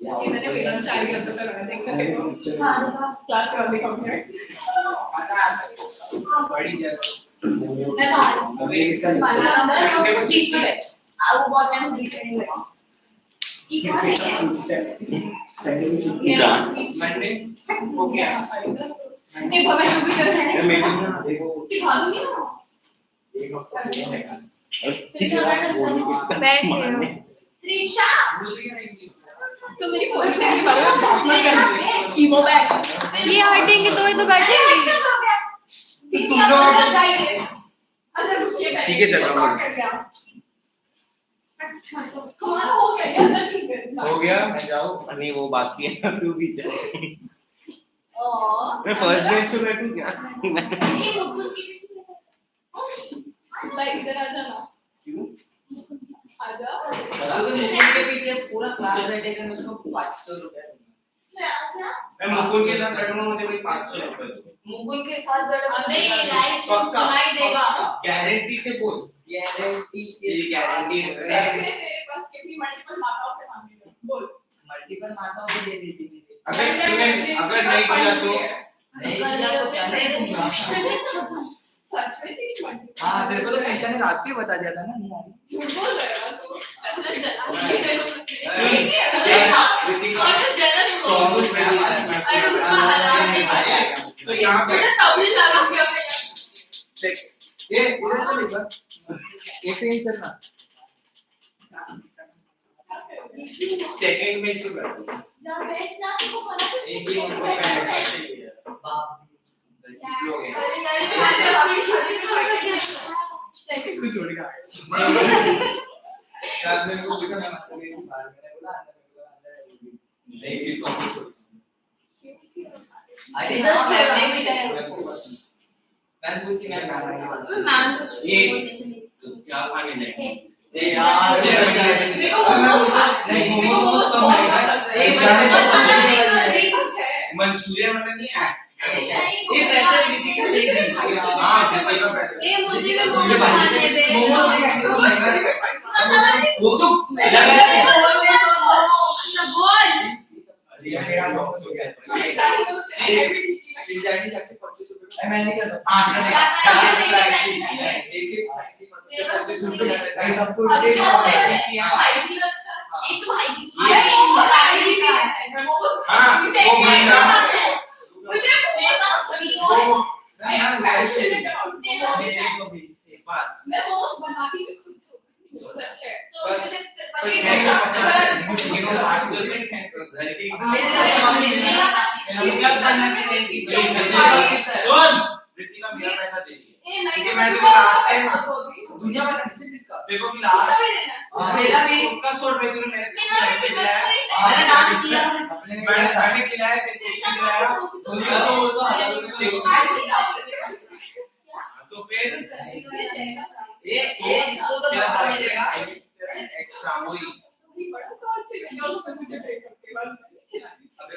मैंने मेरा स्टाइल करते करवाया देखकर देखो क्लास में अभी कम है बड़ी जगह मैं अभी इसका देखो बीच में बैठ वो बहुत टाइम बीच में लगा ये क्या है मंडे ओके नहीं भवन भी कर रहे हैं सिखा दूंगी ना एक हफ्ता बैठ रहे हो त्रिशा तो मेरी कोई नहीं कीमो बैठ ये हटेंगे तो ही तो बैठेंगे तुम लोग सीखे चल रहा हूँ हो गया मैं जाऊँ नहीं वो बाकी है तू भी जा मैं फर्स्ट बेंच पे बैठूं क्या भाई इधर आ जाना क्यों आजा बता दो मुकुल के पीछे पूरा क्लास बैठेगा मैं उसको 500 रुपए दूंगा मैं मुकुल के साथ बैठूंगा मुझे कोई 500 रुपए दो मुकुल के साथ बैठो नहीं लाइव सुनाई देगा गारंटी से बोल गारंटी ये गारंटी है पैसे तेरे पास कितनी मल्टीपल माताओं से मांगेगा बोल मल्टीपल माताओं को दे देती थी अगर नहीं दिया तो नहीं दिया तो क्या नहीं दूंगा सच में तेरी मल्टीपल हां तेरे को तो कृष्णा ने रात को ही बता दिया था ना नहीं आ रही झूठ बोल रहे हो तू अंदर जला ऋतिका जलस सॉन्ग में अरे उसका अलार्म नहीं आया तो यहां पे बेटा तबली लगा दिया ये इधर चल एक बार ऐसे ही चलना सेकंड में तो बैठो जब बैठना तो मना कुछ एक ही उनको पहले साथ चाहिए बाप हो गया अरे यार ये शादी में इसको छोड़ेगा साथ में इसको पूछा मैं मतलब मेरी बाहर मैंने बोला अंदर नहीं इसको हम छोड़ अरे इधर हाँ, छोड़ा। नहीं बेटा मैं पूछी मैं गाना नहीं वाला मैम कुछ ये बोलने से नहीं क्या खाने जाएंगे ए यार मेरे को मोमोज नहीं मेरे को मोमोज तो बहुत नहीं पसंद है एक मसाला नहीं है मंचूरियन वाला नहीं है ये पैसे ऋतिका दे देगी हां ऋतिका पैसे ए मुझे भी मोमोज खाने दे मोमोज नहीं खाते तो महंगा वो तो बोल ये मेरा मोमोज हो गया डिजाइन जाके 25 रुपए मैं नहीं कर सकता हां एक एक 25 रुपए अच्छा सबको है हाइजीन अच्छा एक तो हाइजीन ये हाइजीन का है मोमोज हां वो महंगा मुझे मोमोज मैं मोमोज बनाती भी खुद हूँ बहुत अच्छे हैं तो मुझे ऋतिका मेरा पैसा दे रही है नहीं मैं तेरे लास्ट टाइम दुनिया में किसी किसका देखो कि लास्ट मेरा भी उसका छोड़ पे तूने मैंने मैंने डांस किया मैंने खिलाया तेरे को खिलाया दुनिया तो वो तो तो फिर ये इसको तो बता दीजिएगा एक्स्ट्रा वही मुझे पे करके बाद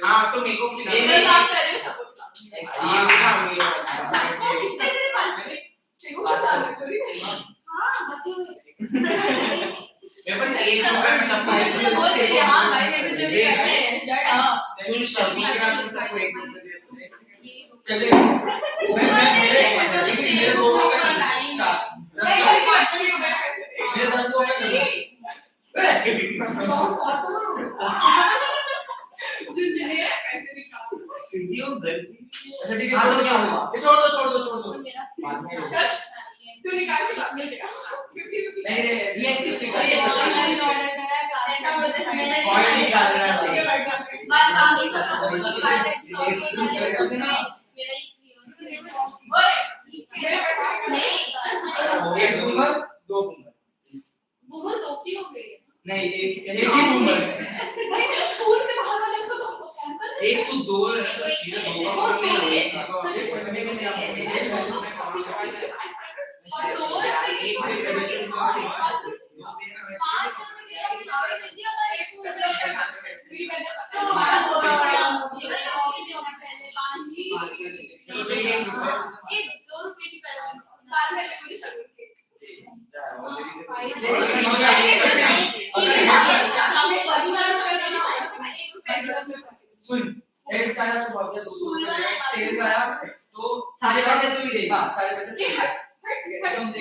हाँ तो मेरे को खिला ये ये नहीं। बात कर रहे हो ना मेरा कितने तेरे पास है तेरे को कुछ आना चोरी हां बच्चे मेरे पास एक रुपया में सब मुझे तो बोल रही है हां भाई मैं भी चोरी करते हैं जड़ हां सुन शर्मी के बाद तुम सबको एक रुपया दे सकते चलिए मेरे दो रुपए मेरे 10 रुपए क्यों गलती अच्छा ठीक है तो क्या हुआ ये छोड़ दो बाद में तू निकाल के ला मेरा 50 नहीं ये किसके का ये ऑर्डर करा ऐसा बोलते समय पॉइंट निकाल रहा है बात काम नहीं कर एक बूमर दो बूमर बूमर दो ही हो गए नहीं एक ही बूमर भाई मेरे स्कूल के बाहर वाले को तो सैंपल एक तो दो है तो सीधे दो का नहीं एक 2 रुपए की पहले बाद में मुझे सुन एक सारा तो बहुत है 200 रुपए तेल आया तो सारे पैसे तू ही दे हां सारे पैसे तू दे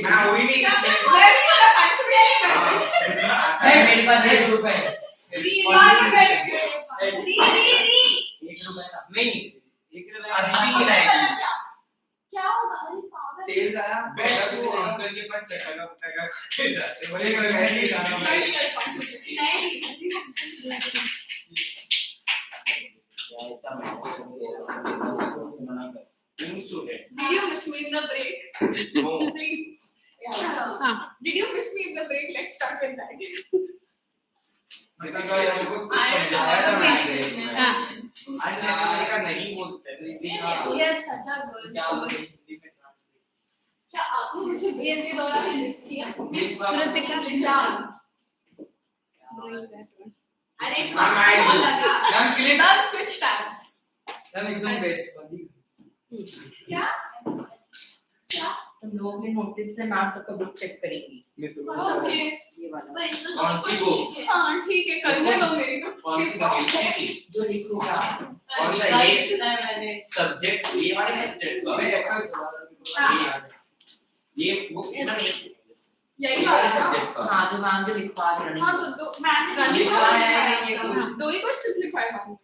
मैं हो ही नहीं मेरे पास 1 रुपए है 1 रुपए नहीं 1 रुपए आधी भी नहीं लाएगी क्या होगा अरे पागल तेल आया बेटा तू अंकल के पास चक्कर उठाएगा के जाते बोले मैं नहीं जाना नहीं Did you miss me in the break? No. Please. Yeah. Did you miss me in the break? Let's start with that. नहीं बोलते Yes, such a good story. क्या आपने मुझे गेम के दौरान मिस किया? कृतिका अरे मैं switch tabs. एकदम बेस्ट क्या? क्या? तुम लोग ने नोटिस से मैम सबका बुक चेक करेंगी ओके ये वाला कौन सी बुक हाँ ठीक है करने दो मेरे को कौन सी बुक थी जो लिखूंगा कौन सा ये मैंने सब्जेक्ट ये वाले सब्जेक्ट ये बुक यही वाला था हाँ जो मैम जो लिखवा रही हाँ तो मैंने रनिंग लिखवाया दो ही क्वेश्चन लिखवाए हमने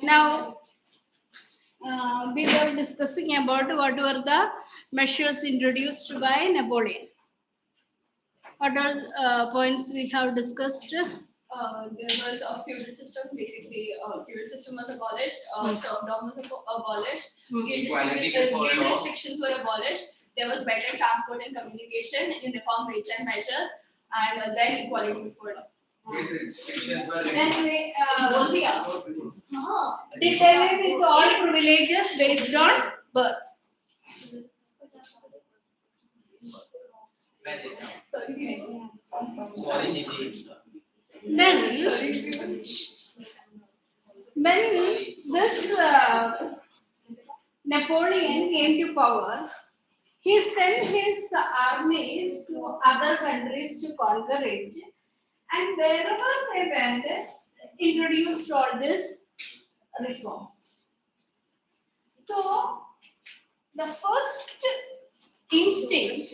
Now, we were discussing about what were the measures introduced by Napoleon. What all points we have discussed? There was a feudal system, basically feudal system was abolished, serfdom was abolished, guild restrictions were abolished, there was better transport and communication, uniform weights and measures, and then equality for all. Then they did away with all privileges based on birth. Then, when this Napoleon came to power, he sent his armies to other countries to conquer it, and wherever they went, introduced all these reforms. So, the first instinct,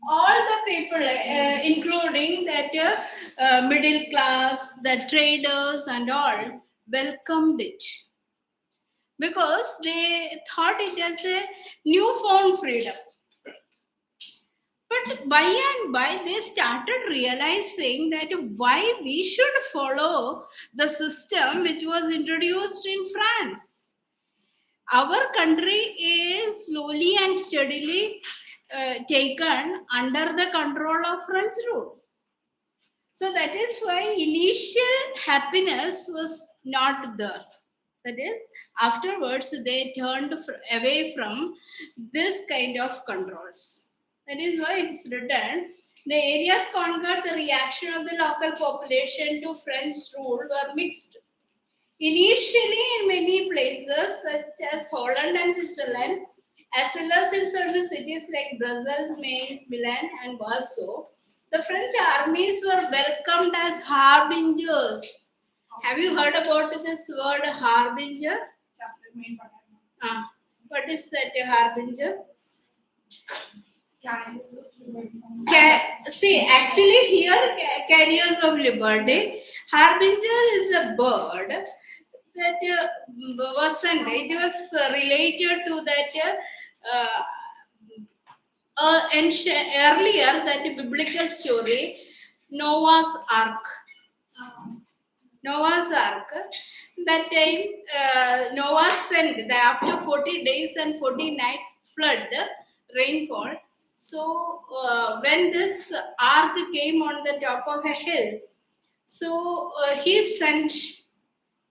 all the people, including that middle class, the traders, and all, welcomed it because they thought it as a newfound freedom. But by and by, they started realizing that why we should follow the system which was introduced in France. Our country is slowly and steadily taken under the control of French rule. So that is why initial happiness was not there. That is, afterwards they turned away from this kind of controls. That is why it's written, the areas conquered, the reaction of the local population to French rule were mixed. Initially, in many places such as Holland and Switzerland, as well as in certain cities like Brussels, Mainz, Milan, and Warsaw, the French armies were welcomed as harbingers. Have you heard about this word harbinger? What is that harbinger? See, actually here carriers of liberty. Harbinger is a bird that was sent. It was related to that earlier that biblical story, Noah's Ark. Noah's Ark. That time Noah sent after 40 days and 40 nights flood, rainfall. So when this ark came on the top of a hill, so he sent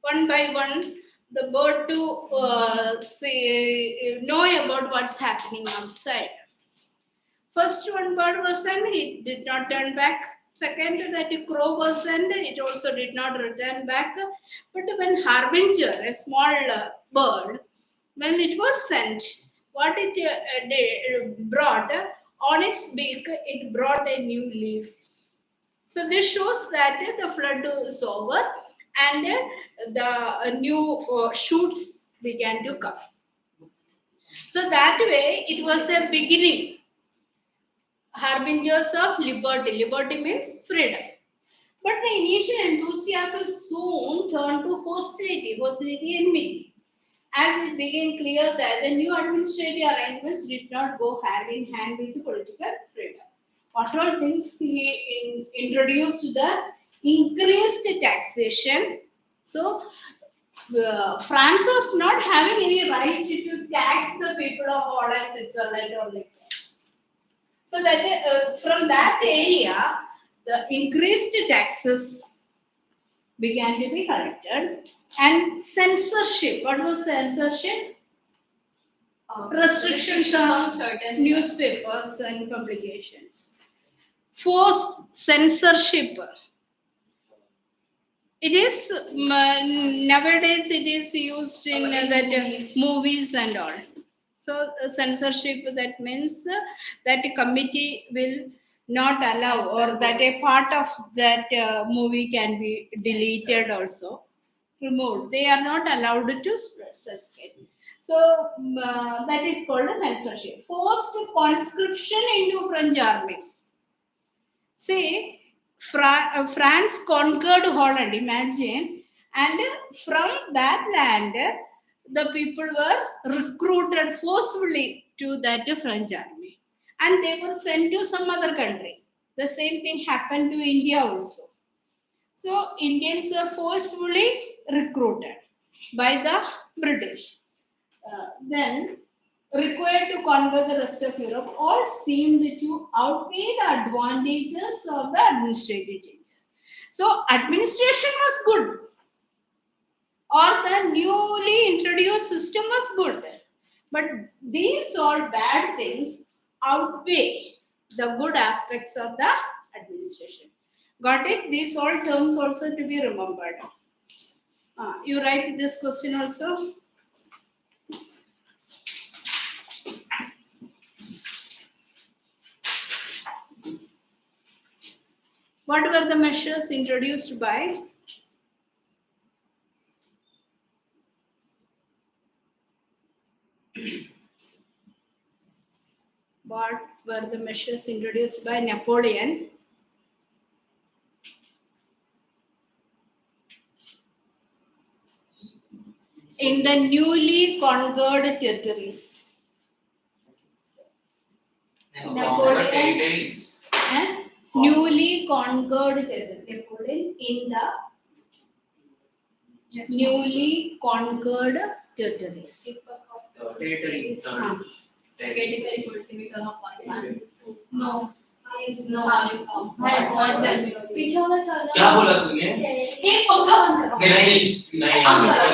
one by one the bird to know about what's happening outside. First one bird was sent, it did not turn back. Second, that crow was sent, it also did not return back. But when harbinger, a small bird, when it was sent, what it brought, on its beak, it brought a new leaf. So this shows that the flood is over and the new shoots began to come. So that way it was a beginning, harbingers of liberty. Liberty means freedom. But the initial enthusiasm soon turned to hostility, enmity, as it became clear that the new administrative arrangements did not go hand in hand with the political freedom. What all things he introduced? The increased taxation. So France was not having any right to tax the people of Holland, Switzerland, or like that. So that from that area, the increased taxes began to be collected, and censorship. What was censorship? Restrictions on certain newspapers and publications. Forced censorship. It is nowadays it is used in that movies and all. So censorship, that means that a committee will not allow, or that a part of that movie can be deleted also, removed. They are not allowed to escape. So that is called a censorship. Forced conscription into French armies. See, France conquered Holland, imagine, and from that land, the people were recruited forcefully to that French army, and they were sent to some other country. The same thing happened to India also. So Indians were forcefully recruited by the British. Then required to conquer the rest of Europe, all seemed to outweigh the advantages of the administrative changes. So administration was good, or the newly introduced system was good, but these all bad things outweigh the good aspects of the administration. Got it? These all terms also to be remembered. You write this question also. What were the measures introduced by? What were the measures introduced by Napoleon in the newly conquered territories? Napoleon. Newly conquered territories. Napoleon in the newly conquered territories. Territories. Getting very political of one. No. It's no. I want them. पीछे वाला चल रहा है. क्या बोला तूने? एक पंखा बंद करो. नहीं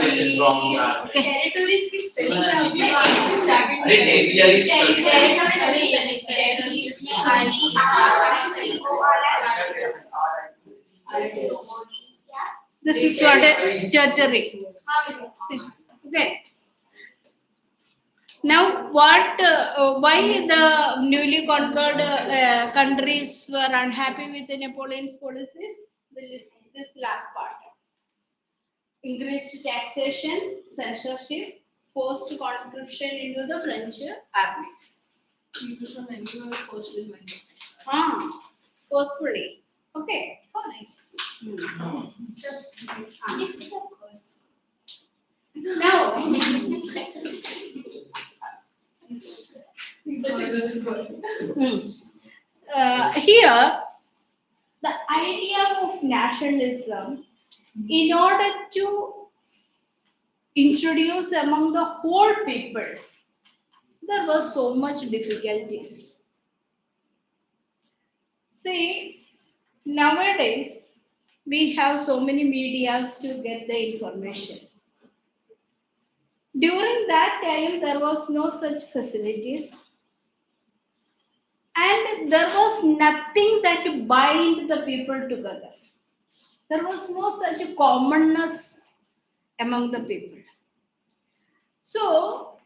this is wrong यार. Territories की spelling क्या होती है? अरे territories territories में This is what a territory. Okay. Now, why the newly conquered countries were unhappy with Napoleon's policies? This last part. Increased taxation, censorship, forced conscription into the French armies. People from everywhere were forced to join. Forcefully. Okay. Oh, nice. Just these are words. Now, here, the idea of nationalism, in order to introduce among the whole people, there were so much difficulties. See, nowadays, we have so many medias to get the information. During that time, there was no such facilities, and there was nothing that bind the people together. There was no such commonness among the people. So,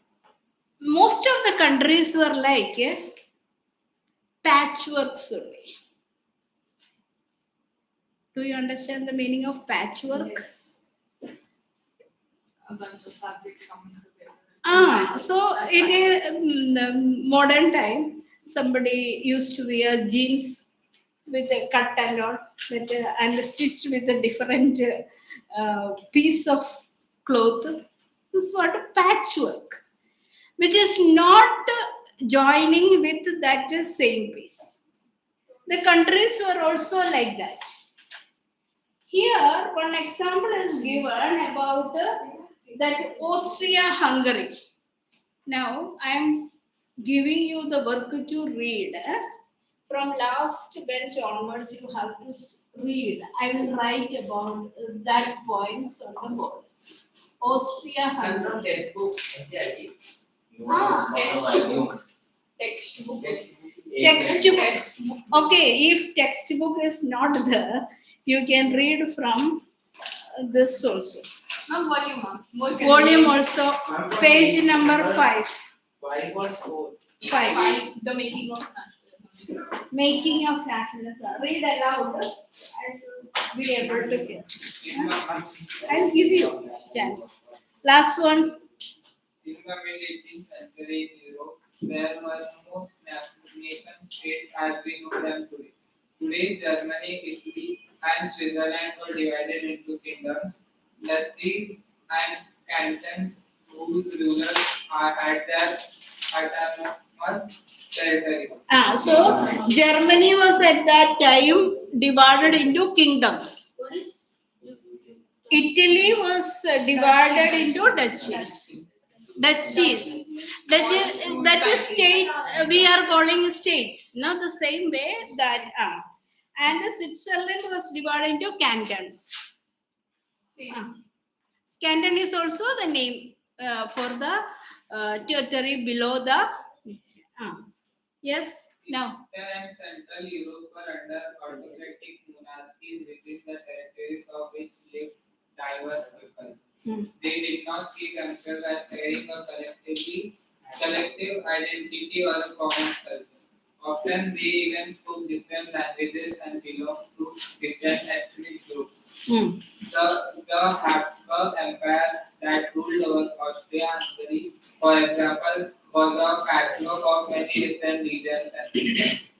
most of the countries were like patchworks only. Do you understand the meaning of patchwork? Yes. A bunch of fabric coming together. So it is modern time. Somebody used to wear jeans with a cut and all, and stitched with a different piece of cloth. This is what a patchwork, which is not joining with that same piece. The countries were also like that. Here, one example is given about that Austria-Hungary. Now, I am giving you the work to read. From last bench onwards, you have to read. I will write about that points on the board. Austria-Hungary. Textbook, NCERT. Textbook. Textbook. Okay, if textbook is not there, you can read from this also. No, volume. Volume also, page number 5. 5.4. 5. The making of nationalism. Making of nationalism. Read aloud. I will be able to get. I'll give you chance. Last one. In the mid-18th century in Europe, there was no nation state as we know them today. Today, Germany, Italy, and Switzerland were divided into kingdoms, duchies, and cantons whose rulers had their autonomous territories. So Germany was at that time divided into kingdoms. Italy was divided into duchies. Duchies. That is state. We are calling states. Not the same way that. And Switzerland was divided into cantons. Canton is also the name for the territory below the. Yes. Now. Eastern and Central Europe were under autocratic monarchies within the territories of which lived diverse peoples. They did not see themselves as sharing a collective identity or a common culture. Often they even spoke different languages and belonged to different ethnic groups. The Habsburg Empire that ruled over Austria-Hungary, for example, was a patchwork of many different regions and kingdoms.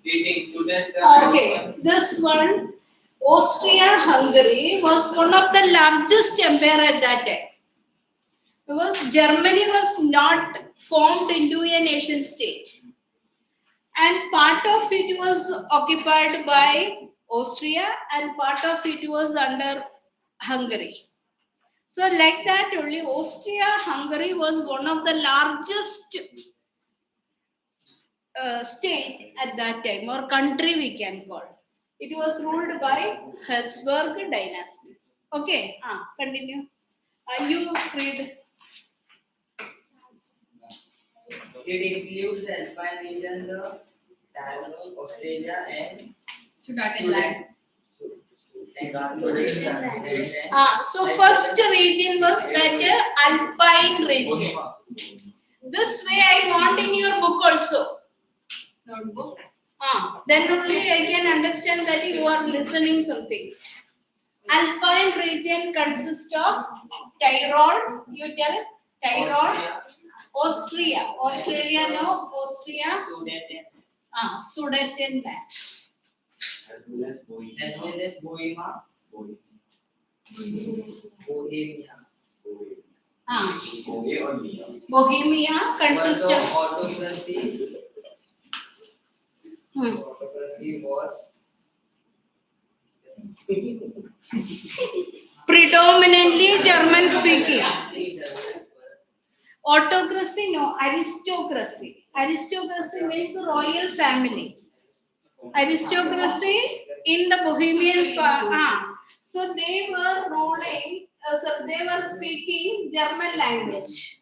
It included the Okay, this one, Austria-Hungary was one of the largest empire at that time. Because Germany was not formed into a nation state. And part of it was occupied by Austria and part of it was under Hungary. So like that only Austria-Hungary was one of the largest state at that time, or country we can call. It was ruled by Habsburg dynasty. Okay, continue. You read. It includes Alpine region, the Tyrol, Australia, and Sudetenland. So first region was that Alpine region. This way I want in your book also. Notebook. Then only I can understand that you are listening something. Alpine region consists of Tyrol. You tell Tyrol, Austria, Australia, no, Austria, Sudetenland. As well as Bohemia. Bohemia consists of. Autocracy. Autocracy was Predominantly German speaking. Autocracy, no, aristocracy. Aristocracy means royal family. Aristocracy in the Bohemian part. So they were ruling, they were speaking German language.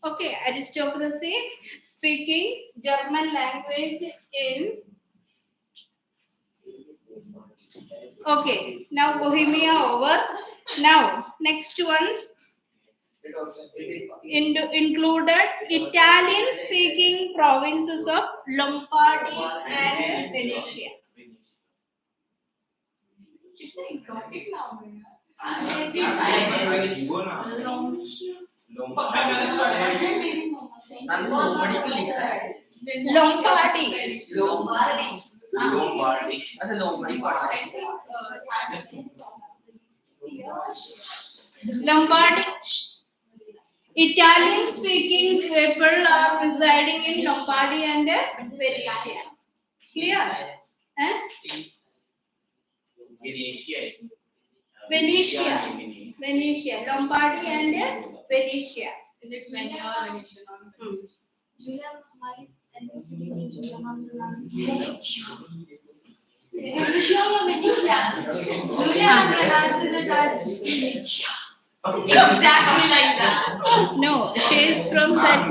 Okay, aristocracy speaking German language in. Okay, now Bohemia over. Now, next one. included Italian-speaking provinces of Lombardy and Venetia. Lombardy. Lombardy. Italian-speaking people are residing in Lombardy and Venetia. Clear? Eh? Venetia. Lombardy and Venetia. Is it Venia or Venetia? Julia, Julia pronounces it as Venetia. Exactly like that. No, she is from that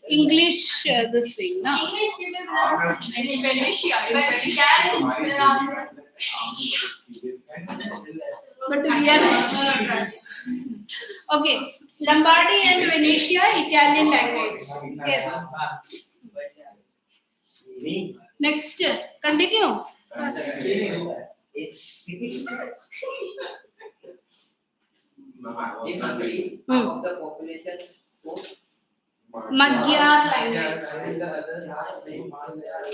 English this thing. No. English people pronounce it Venetia, but Italians pronounce But we are okay. Lombardy and Venetia, Italian language. Yes. Next, continue. Of the population spoke Magyar language.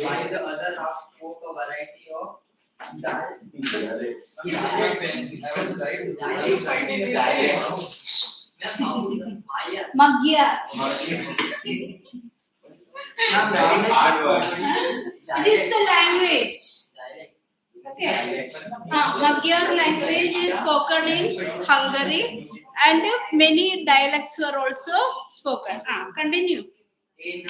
while the other half spoke a variety of dialects. Magyar. It is the language. Okay. Magyar language is spoken in Hungary and many dialects were also spoken. Continue. In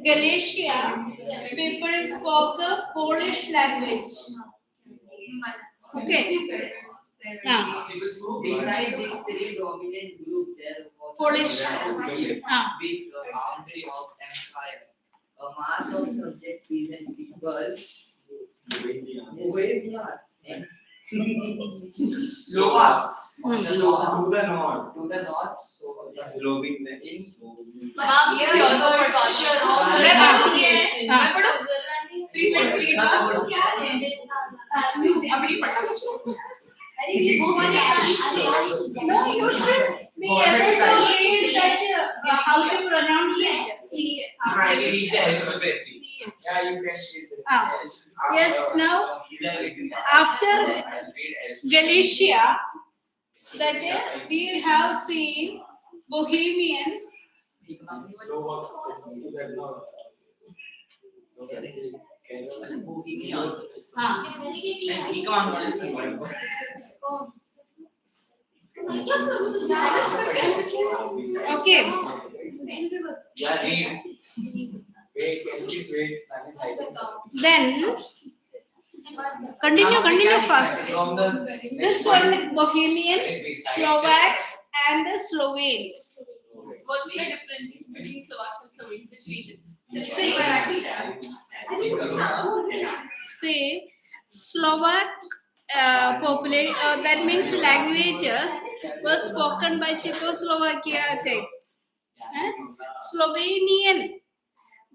Galicia, people spoke a Polish language. Okay. Beside these three dominant groups, there was Polish. with the boundary of empire. A mass of subject peasant people. Slovaks. To the north. Please let me read No, you should be able to read that how to pronounce it. Yes, now after Galicia, that is, we have seen Bohemians. Okay. Then continue first. This one, Bohemians, Slovaks, and the Slovenes. What's the difference between Slovaks and Slovenes? Which regions? Say Slovak population, that means languages were spoken by Czechoslovakia, I think. Slovenian,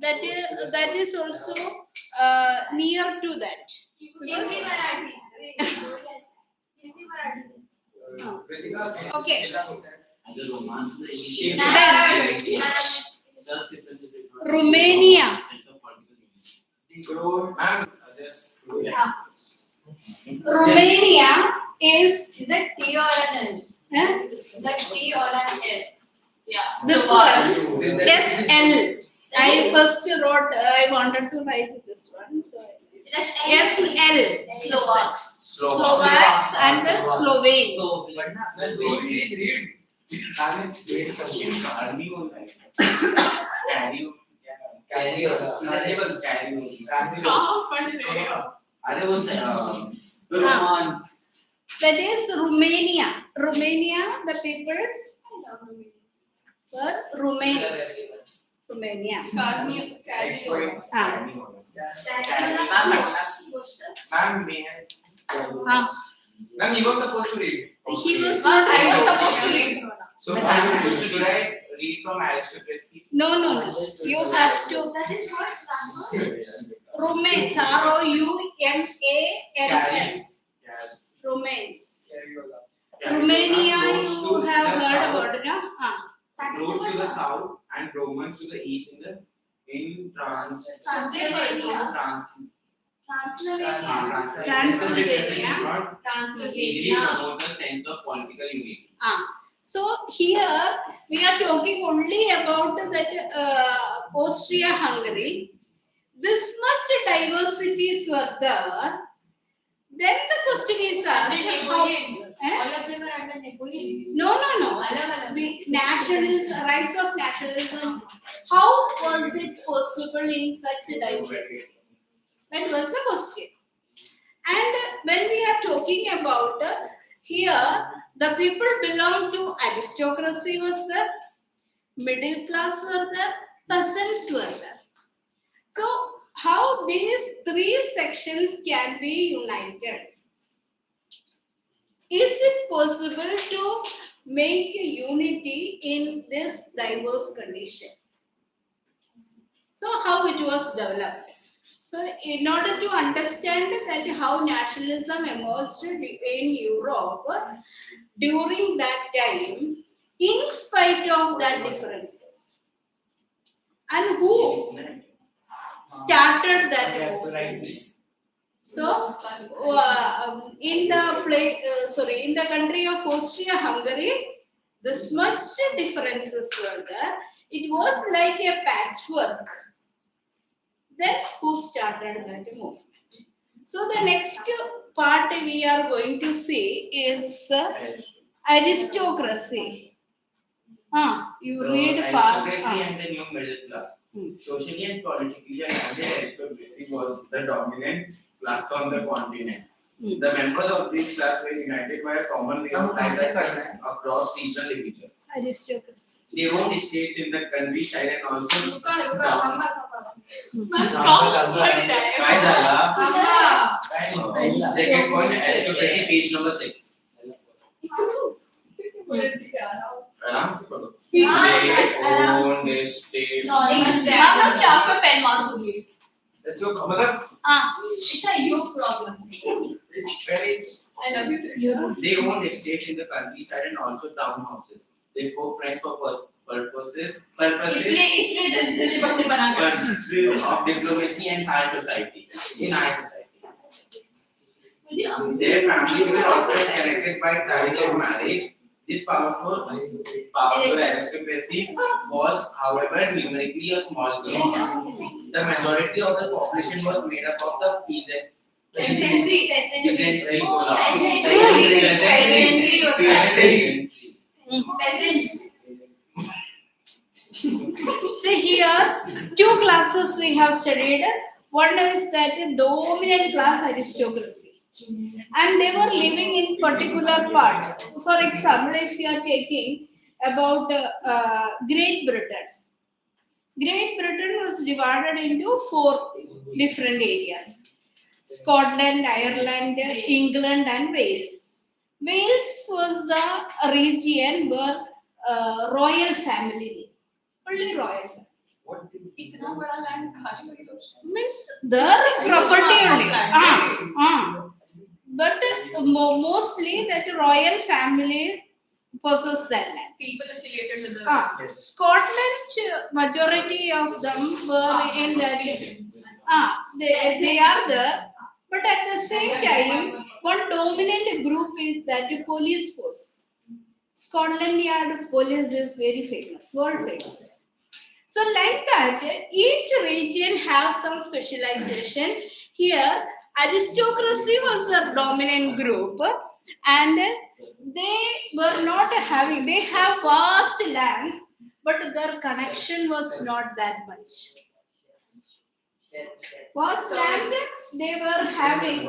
that is also near to that. Because, okay. Then, Romania. Romania is that T or an L? Is that T or an L? Yeah. This one, SL. I first wrote, I wanted to write this one. So SL. Slovaks and the Slovenes. That is Romania. Romania, the people I love Romania. were Romans. Romania. Carnivore. Ma'am, may Ah. Ma'am, he was supposed to read. He was But I was supposed to read. So, should I read from aristocracy? no. You have to Romans. ROUMANS. Romans. Romania, you have heard about it, no? Rose to the south and Romans to the east in Transylvania. Transylvania. Easily promote the sense of political unity. So here we are talking only about that Austria-Hungary. This much diversities were there. Then the question is asked how. All of them were under Napoleon. No. Nationalism, rise of nationalism. How was it possible in such a diversity? That was the question. And when we are talking about here, the people belong to aristocracy was there, middle class were there, peasants were there. So how these three sections can be united? Is it possible to make a unity in this diverse condition? So how it was developed? So in order to understand that how nationalism emerged in Europe during that time, in spite of that differences, and who started that movement? So in the country of Austria-Hungary, this much differences were there. It was like a patchwork. Then who started that movement? So the next part we are going to see is aristocracy. You read far. Aristocracy and the new middle class. Socially and politically, a United aristocracy was the dominant class on the continent. The members of this class were united by a common way of life that across regional divisions. Aristocracy. They owned estates in the countryside and also second point, aristocracy, page number 6. आराम से पढ़ो। They own estates. I'm not stop for pen mark only. That's your मतलब It's a you problem. it's very. I love you. They owned estates in the countryside and also townhouses. They spoke French for purposes इसलिए जल्दी पट्टी बना कर. purposes of diplomacy and high society. In high society. Their families were often connected by ties of marriage. This powerful aristocracy was, however, numerically a small group. The majority of the population was made up of the peasant. See here, two classes we have studied. One is that dominant class aristocracy, and they were living in particular parts. For example, if you are taking about Great Britain. Great Britain was divided into 4 different areas: Scotland, Ireland, England, and Wales. Wales was the region where royal family lived. Only royal family. इतना बड़ा land खाली पड़ी है. Means their property only. But mostly that royal family possess that land. People affiliated with the. Scotland, majority of them were in that. They are there. But at the same time, one dominant group is that the police force. Scotland Yard police is very famous, world famous. So like that, each region has some specialization. Here, aristocracy was the dominant group, and they were not having, they have vast lands, but their connection was not that much. Vast land they were having.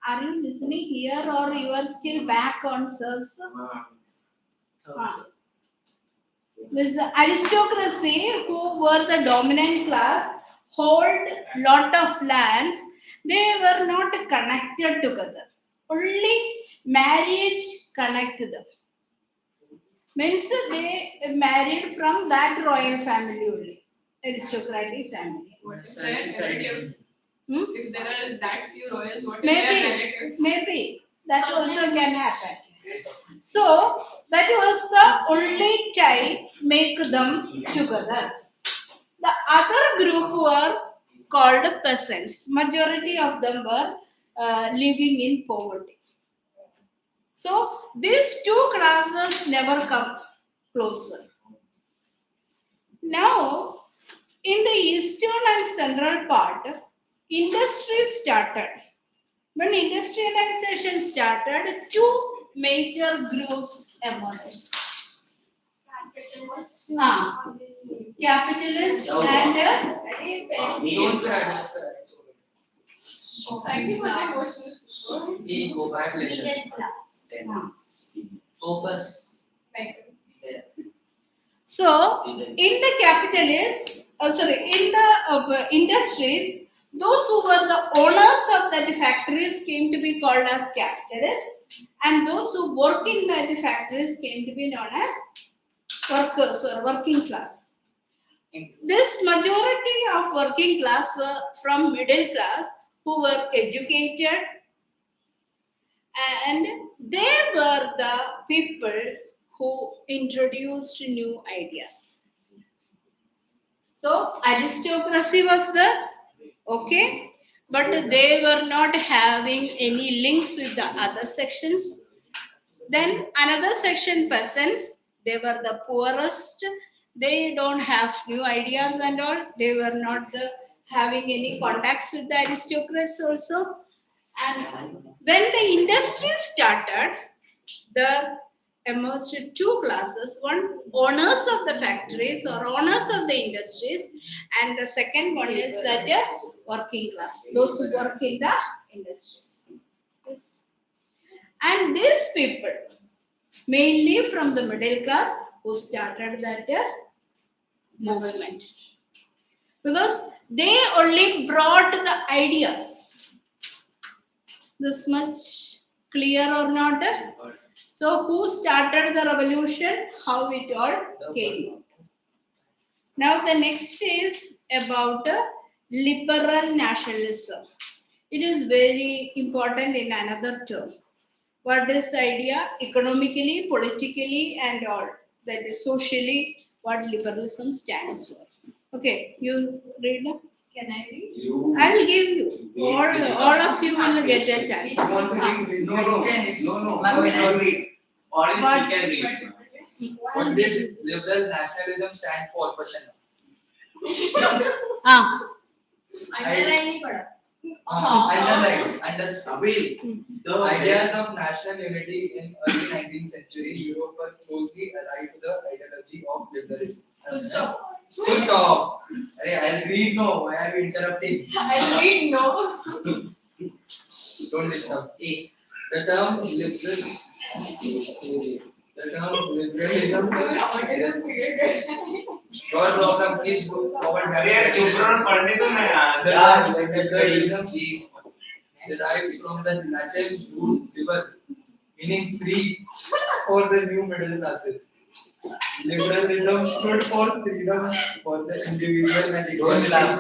Are you listening here or you are still back on sirs? This aristocracy who were the dominant class hold lot of lands. They were not connected together. Only marriage connected them. Means they married from that royal family only, aristocratic family. What if they are relatives? If there are that few royals, what if they are relatives? Maybe that also can happen. So that was the only tie make them together. The other group were called peasants. Majority of them were living in poverty. So these two classes never come closer. Now, in the eastern and central part, industry started. When industrialization started, two major groups emerged. Capitalists and Don't try. Thank you for the question. Ego, violation. Middle class. Focus. So, in the capitalists, in the industries, those who were the owners of that factories came to be called as capitalists, and those who work in that factories came to be known as workers or working class. This majority of working class were from middle class who were educated, and they were the people who introduced new ideas. So aristocracy was there, okay, but they were not having any links with the other sections. Then another section, peasants, they were the poorest. They don't have new ideas and all. They were not having any contacts with the aristocrats also. And when the industry started, there emerged two classes. One, owners of the factories or owners of the industries, and the second one is that working class, those who work in the industries. Yes. And these people, mainly from the middle class, who started that movement. Because they only brought the ideas. This much clear or not? So who started the revolution? How it all came. Now the next is about liberal nationalism. It is very important in another term. What is the idea? Economically, politically, and all. That is socially what liberalism stands for. Okay, you read now? Can I read? I will give you. All of you will get a chance. No. Only What? she can read. What did liberal nationalism stand for? Underline पड़ा. Understand. The ideas of national unity in early 19th century Europe were closely allied to the ideology of liberalism. Full stop. Full stop. I'll read no. Why are you interrupting? I'll read no. Don't disturb. The term liberalism. Your problem, please go forward. Liberalism derived from the Latin root liber, meaning free for the new middle classes. Liberalism stood for freedom for the individual and equality of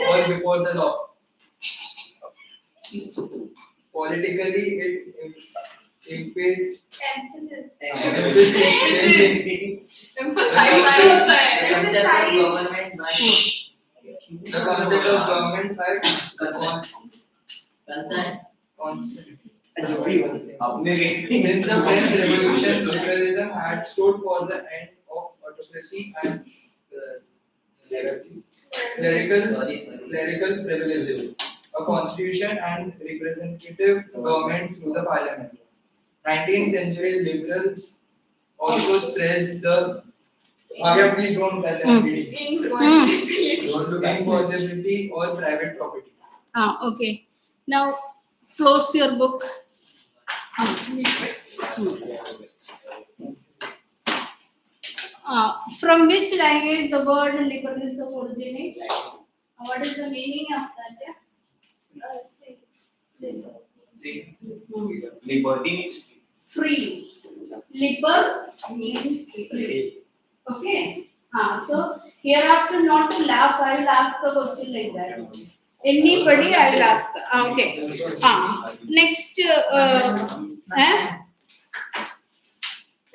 all before the law. Politically, it implies Emphasis. The concept of government by consent. Since the French Revolution, liberalism had stood for the end of autocracy and clerical privileges, a constitution and representative government through the parliament. 19th century liberals also stressed the please don't touch inequality or private property. Okay. Now, Close your book. Ask me questions. From which language the word liberalism originates? What is the meaning of that? Liberty means Free. Liber means free. Okay. So hereafter, not to laugh, I will ask the question like that. Anybody, I will ask. Okay. Next,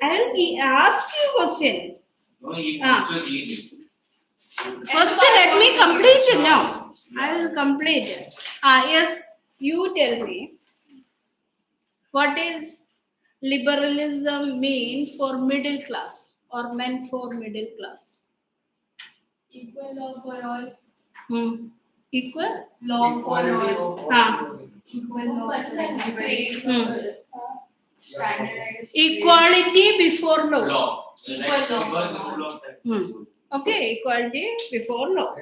I will ask you question. no, he wants to read it. First, let me complete it now. I will complete it. Yes, you tell me. What is liberalism mean for middle class or meant for middle class? Equal law for all. Equal? Law for all. Equal law for everybody. Standardized. Equality before law. Law. Equal Like, law. because the rule of that. Okay, equality before law.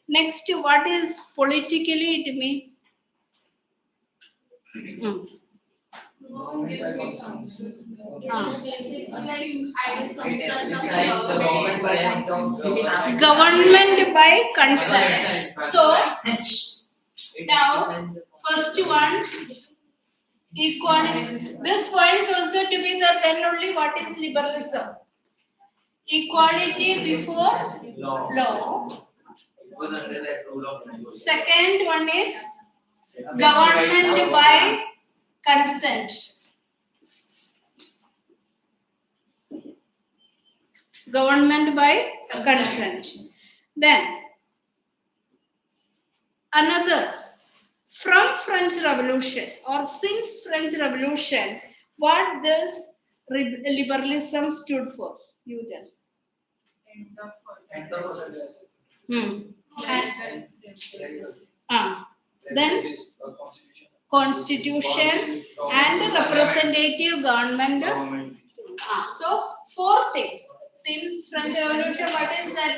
Next, what is politically it mean? No, different sounds. Basically, I It's like the government by act of government. Government by consent. So, now, first one, equality. This points also to be the then only what is liberalism. Equality before law. It was under that rule of negotiation. Second one is government by consent. Government by consent. Then another, from French Revolution or since French Revolution, what this liberalism stood for? You tell. And the process. Then constitution and representative government. So four things. Since French Revolution, what is that?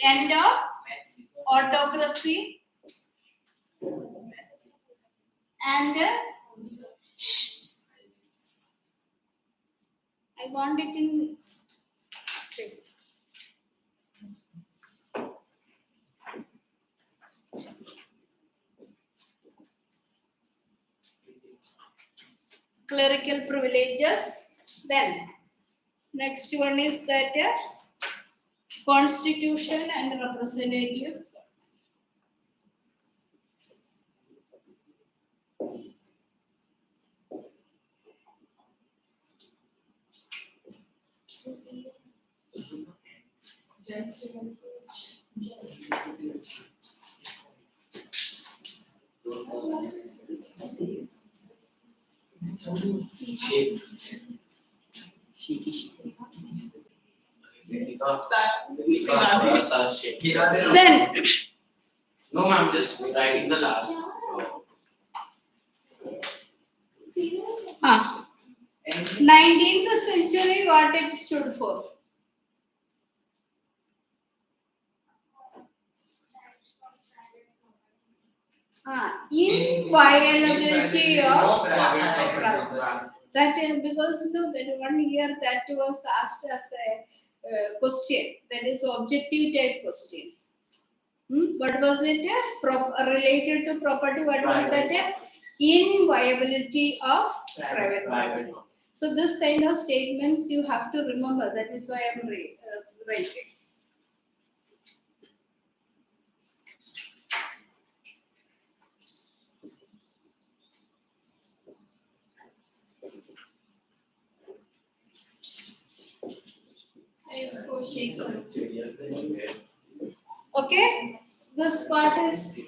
End of autocracy and I want it in. Clerical privileges. Then next one is that constitution and representative. Then No, ma'am, just writing the last. 19th century, what it stood for? Inviolability of that is because that 1 year that was asked as a question, that is objective type question. What was it? Related to property, what was that? Inviolability of private property. So this kind of statements you have to remember. That is why I am writing. Okay, this part is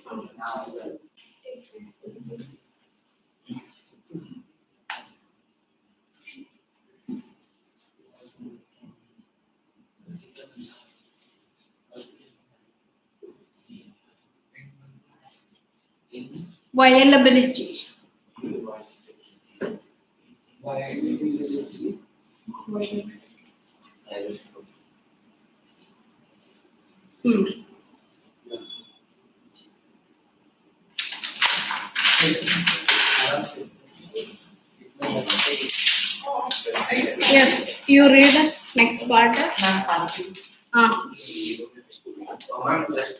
violability. You read next part. Ma'am, Panchi. Ah. Common plus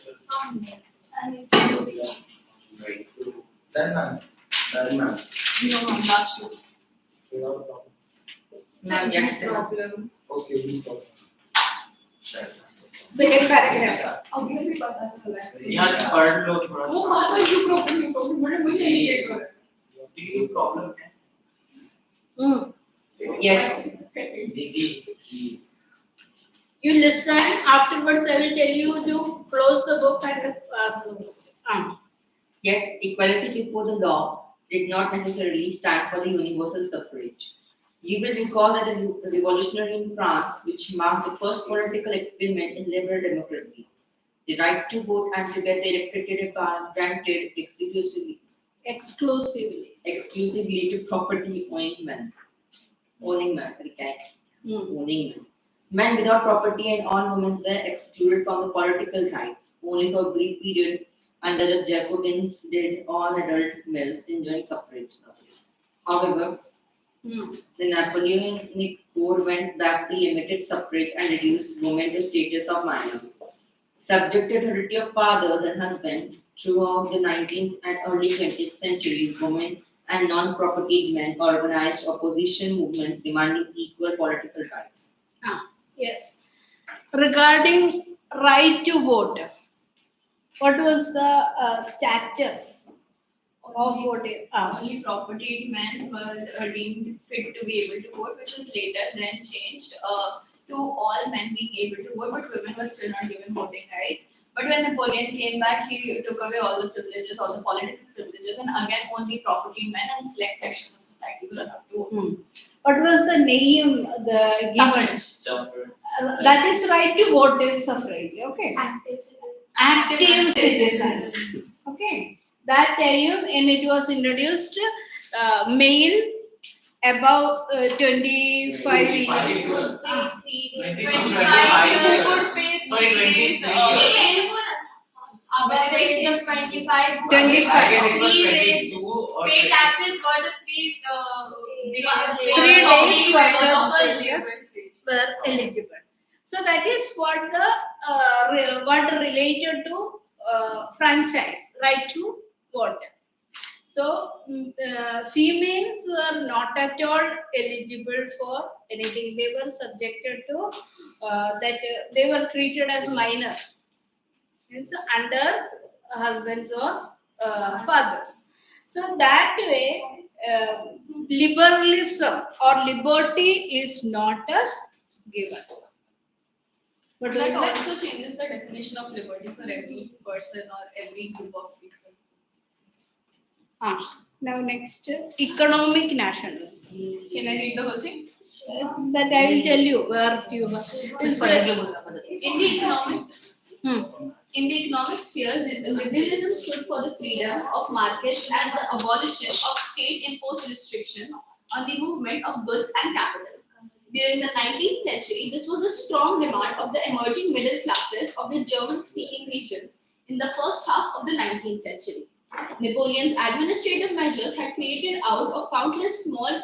right. Done, ma'am. Done, ma'am. No, last two. Without problem. Ma'am, yes, sir. Problem. Okay, we stop. Second paragraph. अभी भी पता चला है. यहाँ पढ़ लो थोड़ा वो सा बात है you problem बड़े मुझे indicate करो. ये प्रॉब्लम है Hmm. Yes. दीदी please. You listen. Afterwards, I will tell you to close the book and Yet, equality before the law did not necessarily stand for the universal suffrage. You will recall that the revolutionary in France, which marked the first political experiment in liberal democracy, the right to vote and to get the electorate granted exclusively to property owning men. Owning men. Men without property and all women were excluded from the political rights. Only for a brief period under the Jacobins did all adult males enjoy suffrage. However, the Napoleonic Code went back to limited suffrage and reduced women to status of minors. Subjected to authority of fathers and husbands throughout the 19th and early 20th centuries, women and non-propertied men organized opposition movement demanding equal political rights. yes. Regarding right to vote, what was the status of voting? Only property men were deemed fit to be able to vote, which was later then changed to all men being able to vote, but women were still not given voting rights. But when Napoleon came back, he took away all the privileges, all the political privileges, and again only property men and select sections of society were allowed to vote. What was the name the given? Suffrage. That is right to vote is suffrage. Okay. Active citizens. Okay. That term and it was introduced male above 25 years. 25 years. you could pay 3 days above the age of 25. 25. I guess it was 3 days. 22 or Pay taxes for the 3 3 days for the the were eligible. So that is what the what related to franchise, right to vote. So females were not at all eligible for anything. They were subjected to they were treated as minor, means under husbands or fathers. So that way, liberalism or liberty is not given. But That like also changes the definition of liberty for every person or every group of people. now next, economic nationalism. Can I read the whole thing? That I will tell you where you are. Is, In the economic sphere, liberalism stood for the freedom of markets and the abolition of state-imposed restrictions on the movement of goods and capital. During the 19th century, this was a strong demand of the emerging middle classes of the German-speaking regions in the first half of the 19th century. Napoleon's administrative measures had created out of countless small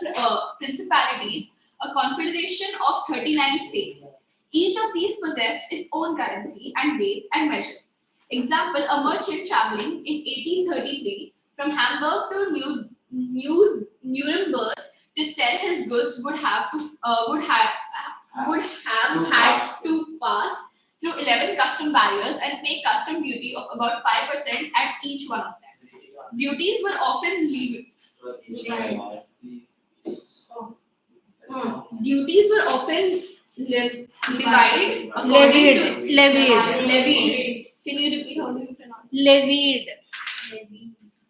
principalities a confederation of 39 states. Each of these possessed its own currency and weights and measures. Example, a merchant traveling in 1833 from Hamburg to Nuremberg to sell his goods would have had to pass through 11 custom barriers and pay custom duty of about 5% at each one of them. Duties were often levied according to levied. Can you repeat how do you pronounce it? levied.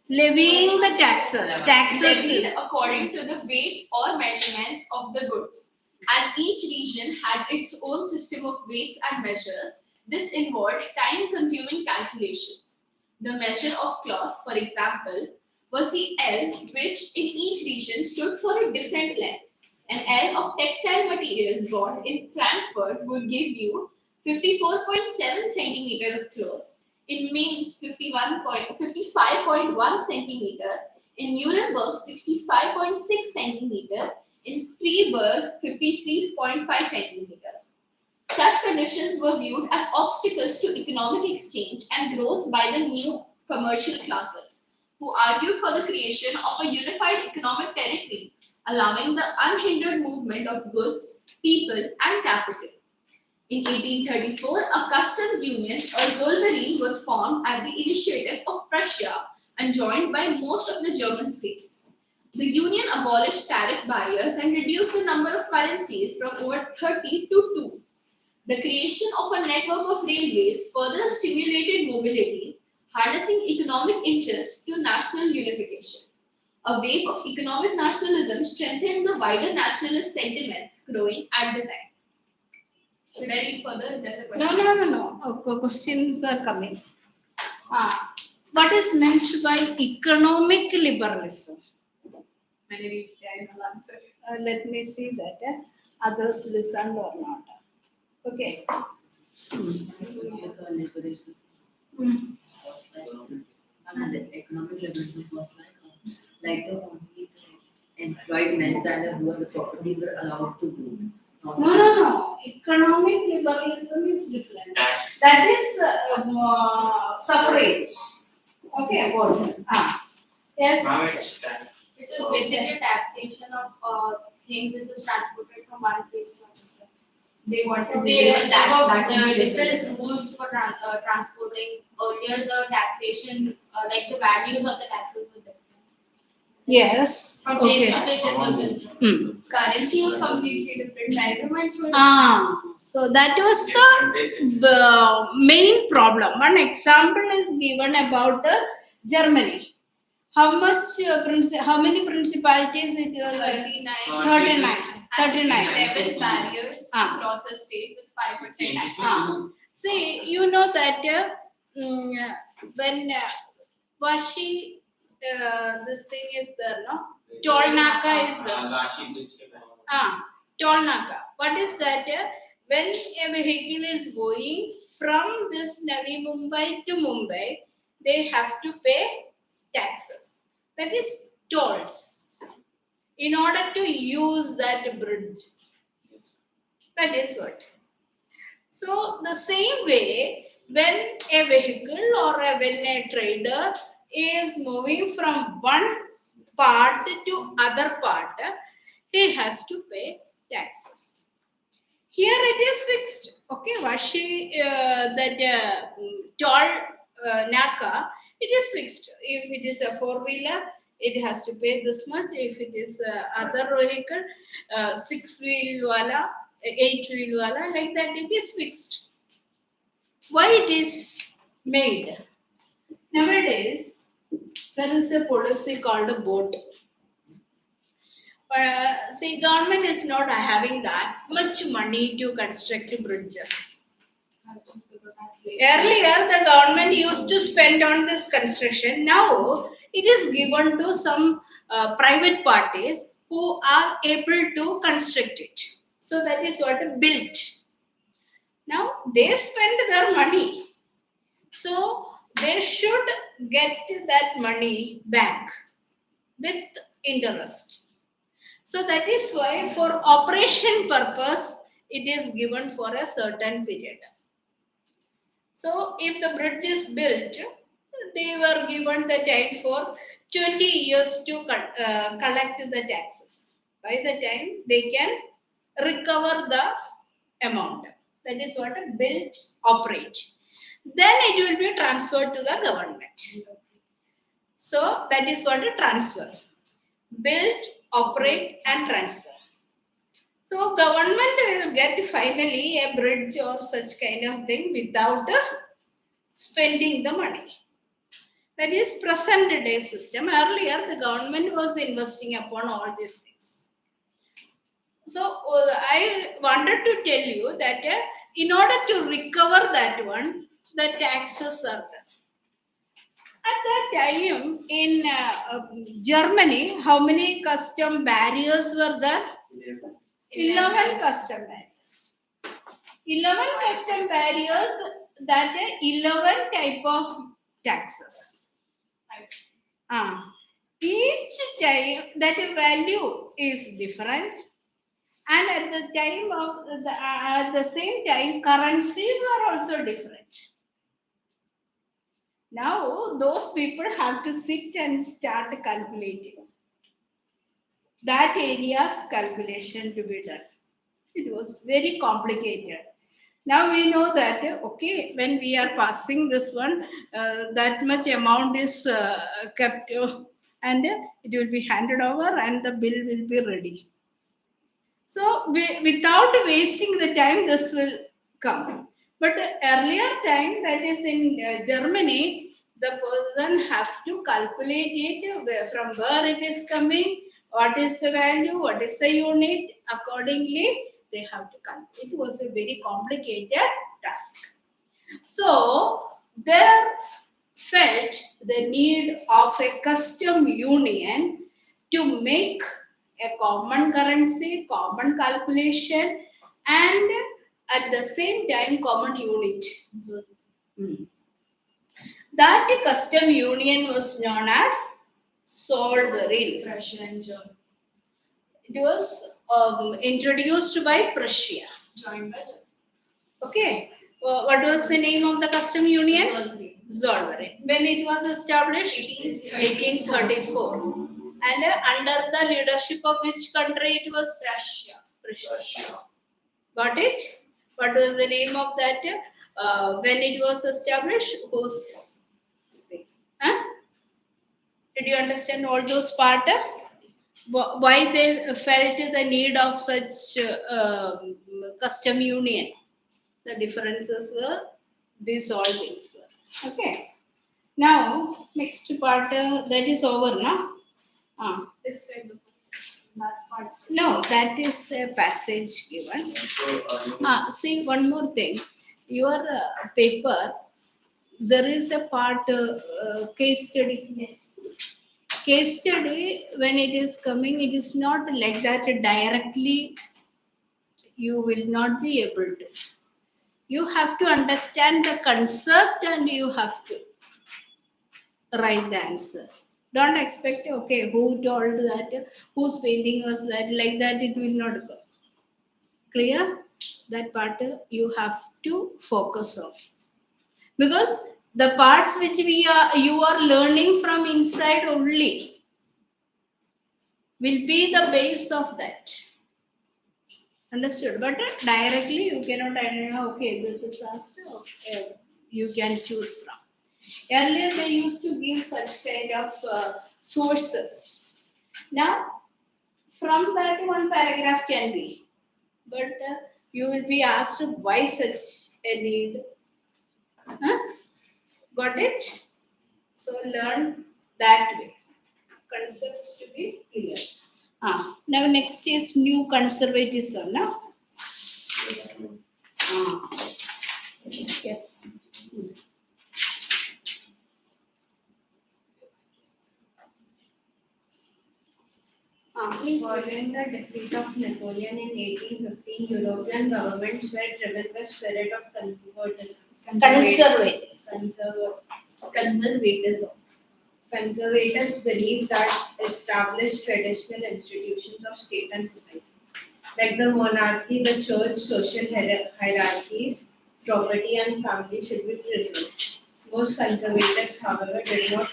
Levying the taxes. Levied according to the weight or measurements of the goods. As each region had its own system of weights and measures, this involved time-consuming calculations. The measure of cloth, for example, was the L, which in each region stood for a different length. An L of textile material bought in Frankfurt would give you 54.7 centimeter of cloth. In Mainz, 55.1 centimeter. In Nuremberg, 65.6 centimeter. in Freiburg 53.5 centimeters. Such conditions were viewed as obstacles to economic exchange and growth by the new commercial classes, who argued for the creation of a unified economic territory, allowing the unhindered movement of goods, people, and capital. In 1834, a customs union, or Zollverein, was formed at the initiative of Prussia and joined by most of the German states. The union abolished tariff barriers and reduced the number of currencies from over 30 to 2. The creation of a network of railways further stimulated mobility, harnessing economic interests to national unification. A wave of economic nationalism strengthened the wider nationalist sentiments growing at the time. Should I read further? There's a question. No. Questions are coming. What is meant by economic liberalism? Many read, I will answer. Let me see that others listened or not. Okay. Liberation. Economic liberalism was like the only employed men and who are the properties were allowed to do. No. Economic liberalism is different. That is suffrage. Okay. Yes. It is basically taxation of things which is transported from one place to another. They wanted to There use tax. were different rules for transporting. Earlier, the taxation, like the values of the taxes were different. Yes. From place Okay. to place, it was different. Currency was completely different. Measurements were different. So that was the main problem. One example is given about the Germany. How much? How many principalities it was? 39. 39. 11 barriers to cross a state with 5% tax. See, you know that when Vashi, this thing is there, no? Tolnaka is there. Tolnaka. What is that? When a vehicle is going from this Navi Mumbai to Mumbai, they have to pay taxes. That is tolls. In order to use that bridge. That is what. So the same way, when a vehicle or when a trader is moving from one part to other part, he has to pay taxes. Here it is fixed. Okay, Vashi, that toll Naka, it is fixed. If it is a four-wheeler, it has to pay this much. If it is other vehicle, six-wheel wala, eight-wheel wala, like that, it is fixed. Why it is made? Nowadays, there is a policy called a boat. See, government is not having that much money to construct bridges. Earlier, the government used to spend on this construction. Now, it is given to some private parties who are able to construct it. So, that is what built. Now, they spend their money. So, they should get that money back with interest. So that is why for operation purpose, it is given for a certain period. So if the bridge is built, they were given the time for 20 years to collect the taxes. By the time they can recover the amount. That is what a built operate. Then it will be transferred to the government. So that is what a transfer. Build, operate and transfer. So government will get finally a bridge or such kind of thing without spending the money. That is present day system. Earlier the government was investing upon all these things. So I wanted to tell you that in order to recover that one, the taxes are there. At that time in Germany, how many custom barriers were there? 11 custom barriers. 11 custom barriers, that are 11 type of taxes. Each time that value is different, and at the time of at the same time currencies are also different. Now those people have to sit and start calculating that area's calculation to be done. It was very complicated. Now we know that okay, when we are passing this one, that much amount is kept, and it will be handed over, and the bill will be ready. So without wasting the time, this will come. But earlier time, that is in Germany, the person has to calculate it from where it is coming, what is the value, what is the unit. Accordingly, they have to calculate. It was a very complicated task. So they felt the need of a custom union to make a common currency, common calculation, and at the same time common unit. So, that custom union was known as Solvereign. Prussia and Germany. It was introduced by Prussia. Joined by Germany. Okay. What was the name of the custom union? Zollverein. Zollverein. When it was established? 1834. And under the leadership of which country it was? Prussia. Got it? What was the name of that? When it was established? Whose? Huh? Did you understand all those part? Why they felt the need of such custom union? The differences were these all things were. Okay. Now next part that is over now. Describe the parts. No, that is a passage given. See one more thing. Your paper, there is a part case study. Yes. Case study, when it is coming, it is not like that directly. You will not be able to. You have to understand the concept and you have to write the answer. Don't expect, okay, who told that, whose painting was that, like that it will not go. Clear? That part you have to focus on. Because the parts which you are learning from inside only will be the base of that. Understood? But directly you cannot, okay, this is asked, okay, you can choose from. Earlier they used to give such kind of sources. Now, from that one paragraph can be, but you will be asked why such a need. Huh? Got it? So learn that way. Concepts to be clear. Now next is new conservatism. No? Yes. Following the defeat of Napoleon in 1815, European governments were driven by spirit of Conservatism. Conservatives believe that established traditional institutions of state and society, like the monarchy, the church, social hierarchies, property, and family, should be preserved. Most conservatives, however, did not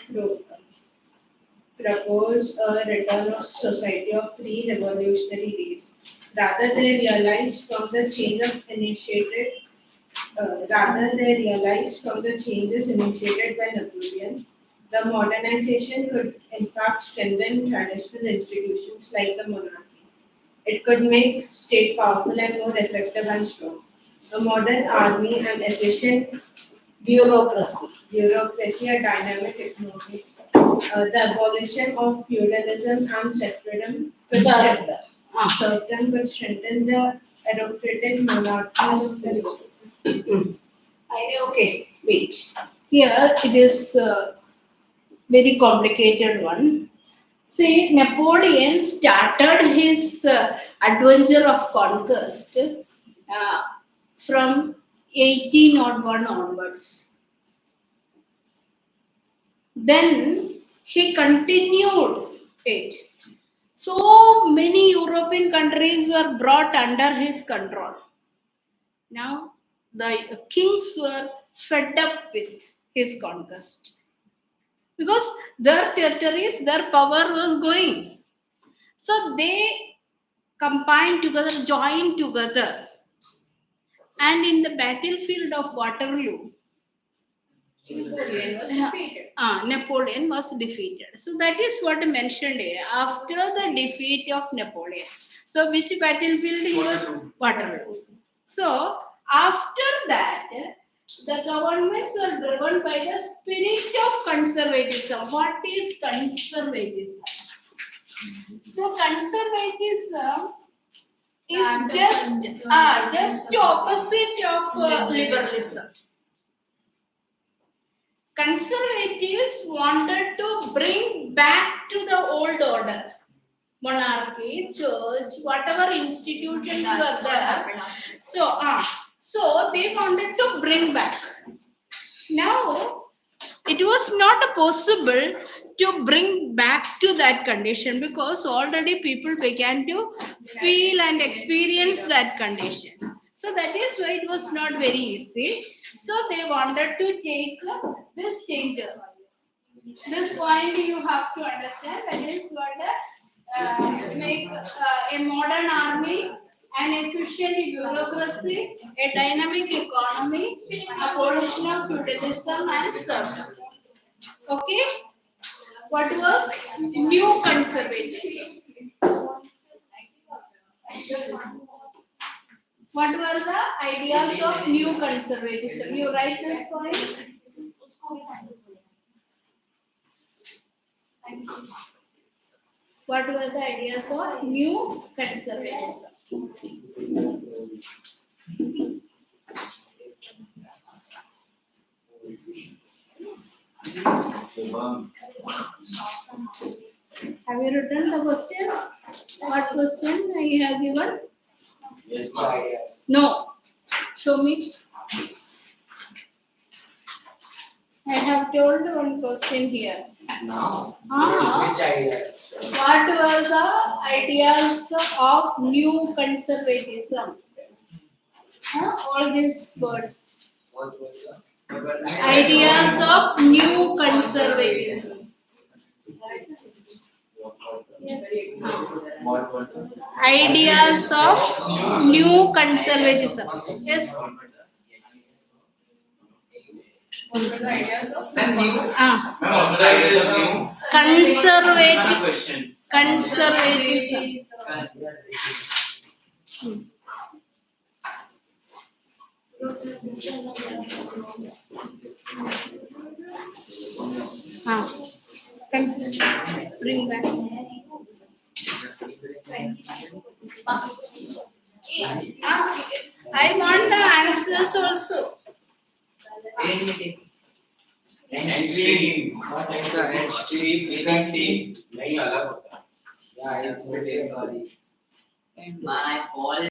propose a return of society of pre-revolutionary days. Rather, they realized from the changes initiated by Napoleon, the modernization could in fact strengthen traditional institutions like the monarchy. It could make state powerful and more effective and strong. A modern army and efficient bureaucracy, a dynamic economy, the abolition of feudalism and separatism could strengthen the autocratic monarchies. Okay, wait. Here it is very complicated one. See, Napoleon started his adventure of conquest from 1801 onwards. Then he continued it. So many European countries were brought under his control. Now the kings were fed up with his conquest because their territories, their power was going. So they combined together, joined together, and in the battlefield of Waterloo, Napoleon was defeated. So that is what mentioned here. After the defeat of Napoleon. So which battlefield he was? Waterloo. So after that, the governments were driven by the spirit of conservatism. What is conservatism? So conservatism is just opposite of liberalism. Conservatives wanted to bring back to the old order, monarchy, church, whatever institutions were there. So they wanted to bring back. Now it was not possible to bring back to that condition because already people began to feel and experience that condition. So that is why it was not very easy. So they wanted to take these changes. This point you have to understand. That is what make a modern army, an efficient bureaucracy, a dynamic economy, abolition of feudalism and serfdom. Okay? What was new conservatism? What were the ideas of new conservatism? You write this point. What were the ideas of new conservatism? Have you written the question? What question I have given? Yes, ma'am. No. Show me. I have told one question here. Now, Which ideas? What were the ideas of new conservatism? All these words. what was the Ideas of new conservatism. Yes. what was Ideas of new conservatism. Yes. the ideas of new Conservative. question? Conservatism. Bring back. I want the answers also. Extreme. What is the extreme? नहीं अलग होता है. Yeah, it's okay. Sorry. My fault.